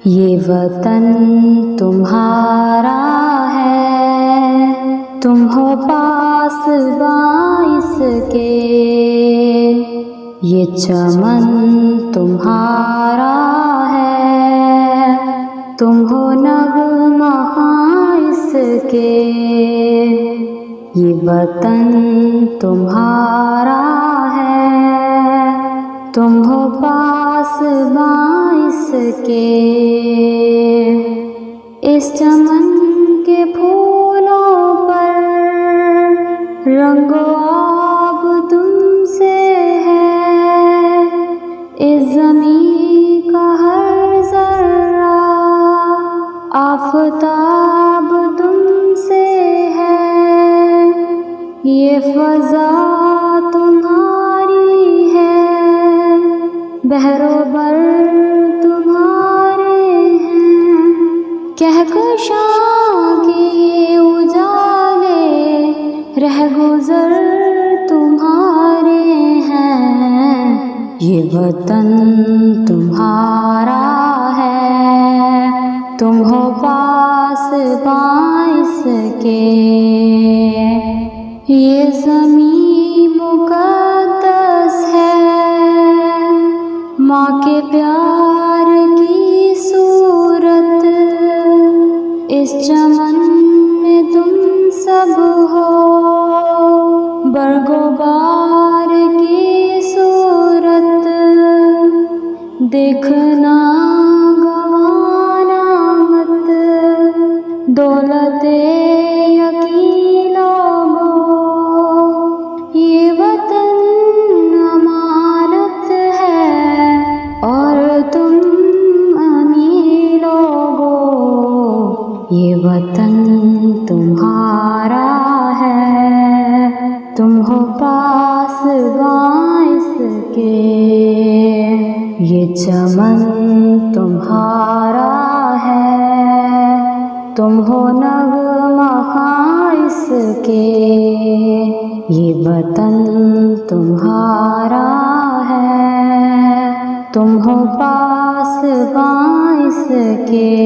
یہ وطن تمہارا ہے، تم ہو پاسباں اس کے، یہ چمن تمہارا ہے، تم ہو نغمہ اس کے، یہ وطن تمہارا ہے، تم ہو پاسباں اس کے، اس چمن کے پھولوں پر رنگ و آب تم سے ہے، اس زمین کا ہر ذرہ آفتاب تم سے ہے، یہ فضا تمہاری ہے، بحر و بر تمہارے ہیں، کہکشاں کے یہ اجالے رہ گزر تمہارے ہیں، یہ وطن تمہارا ہے، تم ہو پاسباں اس کے، یہ زمین مقدس ہے، ماں کے پیار کی صورت، اس چمن میں تم سب ہو، برگ و بار کی صورت، دیکھنا گوانا مت، دولت یقین لوگو، یہ وطن امانت ہے اور تم امین لوگو، یہ وطن تمہارا ہے، تم ہو پاسباں اس کے، یہ چمن تمہارا ہے، تم ہو نغمہ اس کے، یہ وطن تمہارا ہے، تم ہو پاسباں اس کے۔